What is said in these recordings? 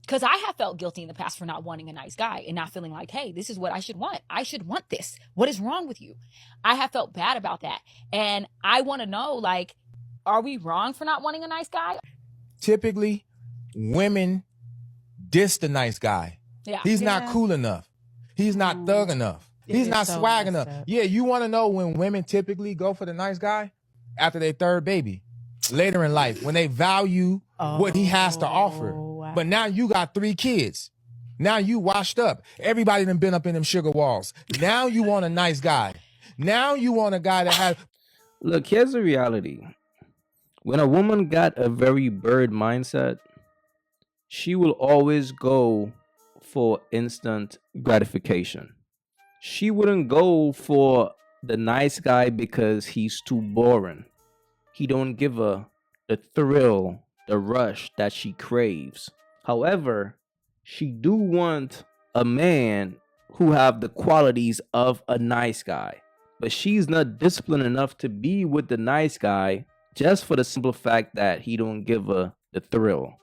Because I have felt guilty in the past for not wanting a nice guy and not feeling like, hey, this is what I should want. I should want this. What is wrong with you? I have felt bad about that. And I want to know, like, are we wrong for not wanting a nice guy? Typically, women diss the nice guy. Yeah. He's not cool enough. He's not thug enough. He's not so swag messed enough. up. Yeah, you want to know when women typically go for the nice guy? After their third baby. Later in life, when they value what he has to offer. wow. But now you got 3 kids. Now you washed up. Everybody done been up in them sugar walls. Now you want a nice guy. Now you want a guy that has... Look, here's the reality. When a woman got a very bird mindset, she will always go for instant gratification. She wouldn't go for the nice guy because he's too boring. He don't give her the thrill, the rush that she craves. However, she do want a man who have the qualities of a nice guy. But she's not disciplined enough to be with the nice guy just for the simple fact that he don't give her the thrill.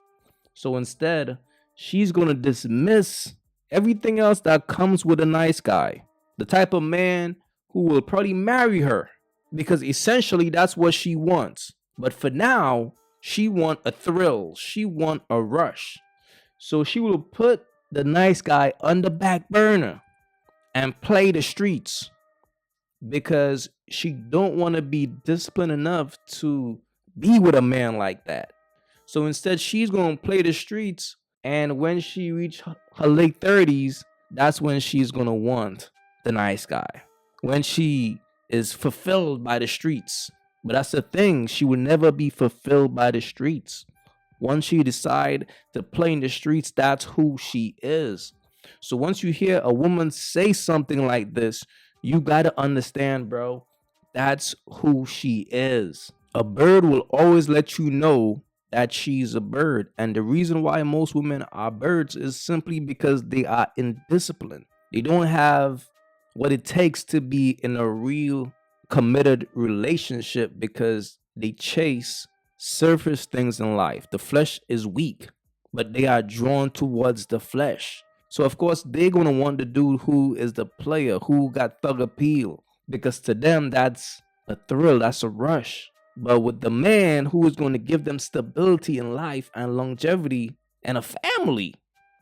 So instead, she's going to dismiss everything else that comes with a nice guy. The type of man who will probably marry her, because essentially that's what she wants. But for now, she want a thrill. She want a rush. So she will put the nice guy on the back burner and play the streets because she don't want to be disciplined enough to be with a man like that. So instead, she's going to play the streets, and when she reach her late 30s, that's when she's going to want the nice guy. When she is fulfilled by the streets. But that's the thing, she will never be fulfilled by the streets. Once she decide to play in the streets, that's who she is. So once you hear a woman say something like this, you got to understand, bro, that's who she is. A bird will always let you know that she's a bird. And the reason why most women are birds is simply because they are indisciplined. They don't have what it takes to be in a real committed relationship because they chase surface things in life. The flesh is weak, but they are drawn towards the flesh. So of course they're going to want the dude who is the player, who got thug appeal, because to them that's a thrill, that's a rush. But with the man who is going to give them stability in life and longevity and a family,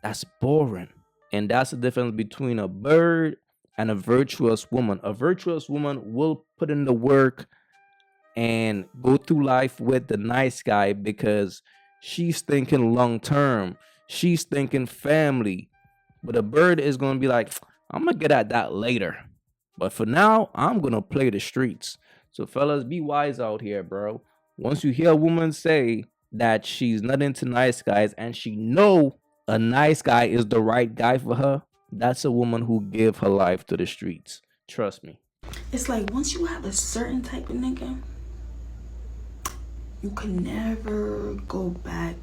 that's boring. And that's the difference between a bird and a virtuous woman. A virtuous woman will put in the work and go through life with the nice guy because she's thinking long term. She's thinking family. But a bird is going to be like, I'm going to get at that later. But for now, I'm going to play the streets. So fellas, be wise out here, bro. Once you hear a woman say that she's not into nice guys and she know a nice guy is the right guy for her, that's a woman who give her life to the streets. Trust me. It's like once you have a certain type of nigga, you can never go back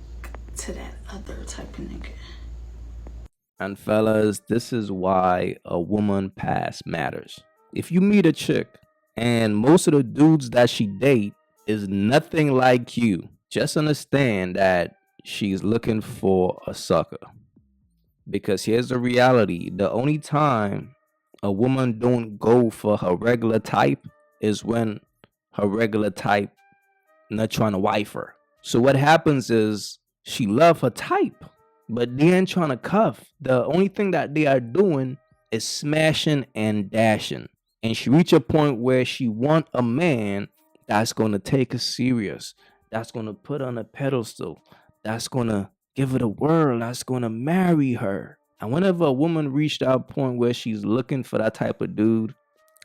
to that other type of nigga. And fellas, this is why a woman past matters. If you meet a chick and most of the dudes that she date is nothing like you, just understand that she's looking for a sucker. Because here's the reality. The only time a woman don't go for her regular type is when her regular type not trying to wife her. So what happens is she love her type, but they ain't trying to cuff. The only thing that they are doing is smashing and dashing. And she reach a point where she want a man that's going to take her serious, that's going to put her on a pedestal, that's going to give her the world, that's going to marry her. And whenever a woman reached that point where she's looking for that type of dude,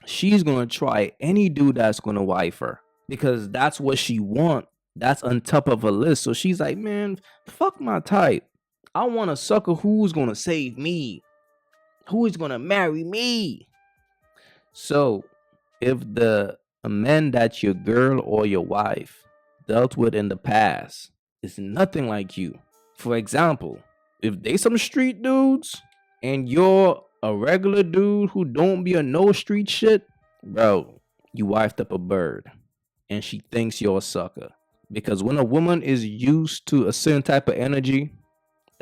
she's going to try any dude that's going to wife her because that's what she want. That's on top of her list. So she's like, man, fuck my type. I want a sucker who's going to save me, who is going to marry me. So if the man that your girl or your wife dealt with in the past is nothing like you, for example, if they some street dudes and you're a regular dude who don't be a no street shit, bro, you wifed up a bird and she thinks you're a sucker. Because when a woman is used to a certain type of energy,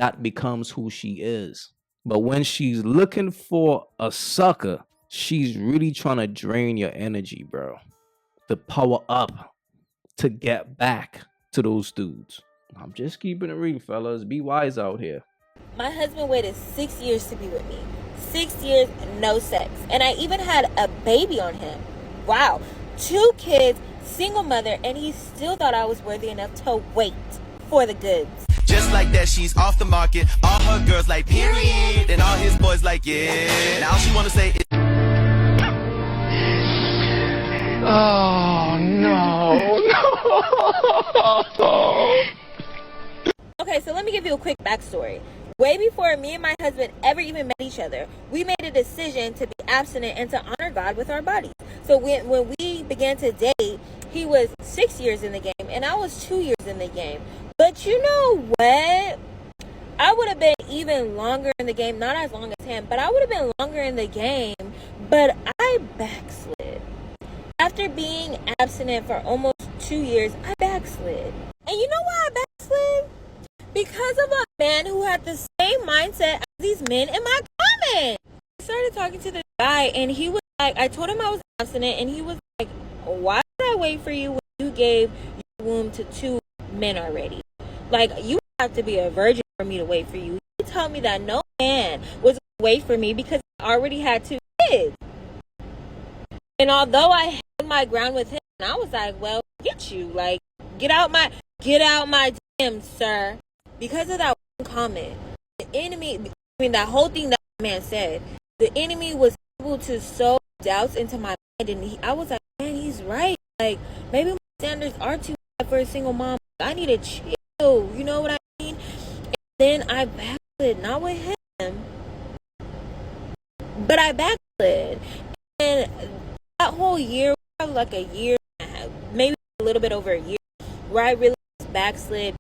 that becomes who she is. But when she's looking for a sucker, she's really trying to drain your energy, bro. To power up, to get back to those dudes. I'm just keeping it real, fellas. Be wise out here. My husband waited 6 years to be with me. 6 years, no sex. And I even had a baby on him. Wow. 2 kids, single mother, and he still thought I was worthy enough to wait for the goods. Just like that, she's off the market. All her girls like, period. And all his boys like, yeah. Now all she wanna say is, oh, no. Okay, so let me give you a quick backstory. Way before me and my husband ever even met each other, we made a decision to be abstinent and to honor God with our bodies. So when we began to date, he was 6 years in the game and I was 2 years in the game. But you know what? I would have been even longer in the game, not as long as him, but I would have been longer in the game, but I backslid. After being abstinent for almost 2 years, I backslid. And you know why I backslid? Because of a man who had the same mindset as these men in my comment. I started talking to the guy and he was like, I told him I was abstinent and he was like, why did I wait for you when you gave your womb to 2 men already? Like, you have to be a virgin for me to wait for you. He told me that no man was going to wait for me because I already had 2 kids. And although I held my ground with him, I was like, well, get you. Like, get out my DM, sir. Because of that one comment, the enemy, that whole thing that man said, the enemy was able to sow doubts into my mind. And I was like, man, he's right. Like, maybe my standards are too high for a single mom. I need to chill. You know what I mean? And then I backslid, not with him, but I backslid. And that whole year, probably like a year and a half, maybe a little bit over a year, where I really backslid.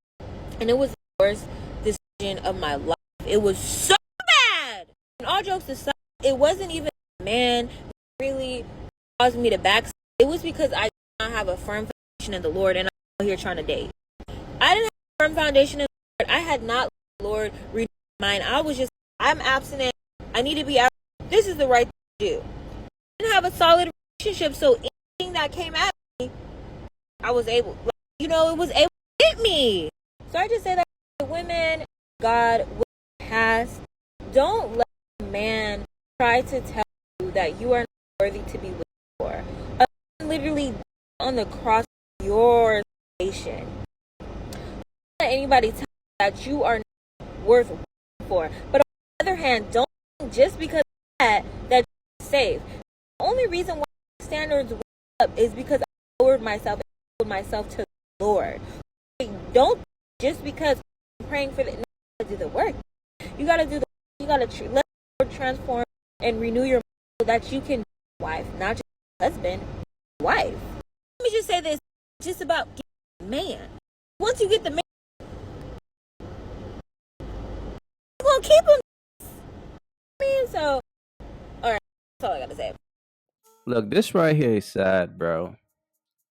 And it was the worst decision of my life. It was so bad. And all jokes aside, it wasn't even a man that really caused me to backslide. It was because I did not have a firm foundation in the Lord and I'm out here trying to date. I didn't have a firm foundation in the Lord. I had not let the Lord renew my mind. I was just, I'm abstinent. I need to be abstinent. This is the right thing to do. I didn't have a solid relationship, so anything that came at me, I was able, like, you know, it was able to hit me. So I just say that to women, God will pass. Don't let a man try to tell you that you are not worthy to be with for. A man literally on the cross of your salvation. Don't let anybody tell you that you are not worth for. But on the other hand, don't think just because of that you're saved. The only reason why standards went up is because I lowered myself and lowered myself to the Lord. Don't just because I'm praying for the, you gotta do the work. You gotta do the, you gotta let the Lord transform and renew your mind so that you can be a wife, not just a husband, wife. Let me just say this, it's just about getting a man. Once you get the man, you're gonna keep him. I mean, so, alright, that's all I gotta say. Look, this right here is sad, bro.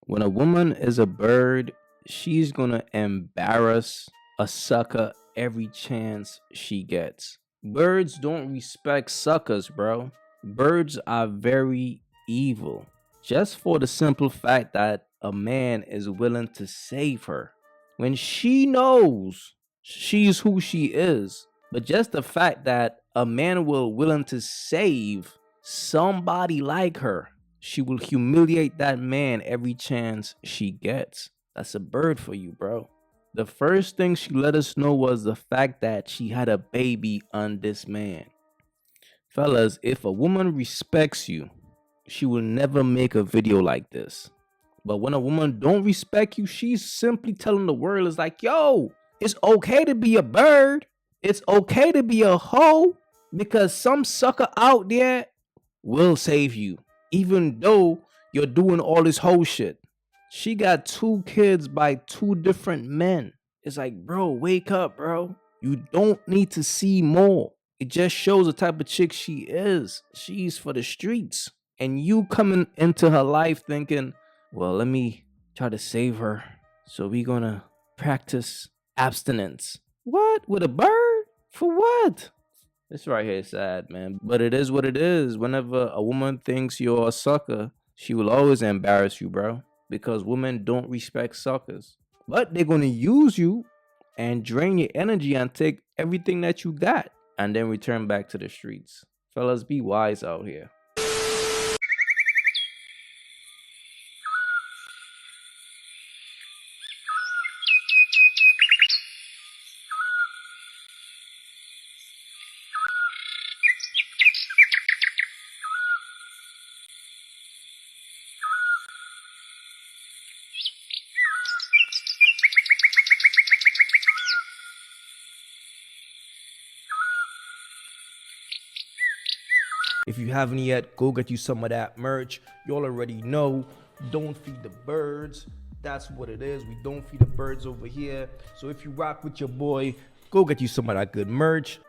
When a woman is a bird, she's gonna embarrass a sucker every chance she gets. Birds don't respect suckers, bro. Birds are very evil. Just for the simple fact that a man is willing to save her when she knows she's who she is. But just the fact that a man will willing to save somebody like her, she will humiliate that man every chance she gets. That's a bird for you, bro. The first thing she let us know was the fact that she had a baby on this man. Fellas, if a woman respects you, she will never make a video like this. But when a woman don't respect you, she's simply telling the world, is like, yo, it's okay to be a bird. It's okay to be a hoe, because some sucker out there will save you, even though you're doing all this hoe shit. She got 2 kids by 2 different men. It's like, bro, wake up, bro. You don't need to see more. It just shows the type of chick she is. She's for the streets. And you coming into her life thinking, well, let me try to save her. So we gonna practice abstinence. What? With a bird? For what? This right here is sad, man. But it is what it is. Whenever a woman thinks you're a sucker, she will always embarrass you, bro. Because women don't respect suckers. But they're gonna use you and drain your energy and take everything that you got and then return back to the streets. Fellas, be wise out here. If you haven't yet, go get you some of that merch. Y'all already know, don't feed the birds. That's what it is. We don't feed the birds over here. So if you rock with your boy, go get you some of that good merch.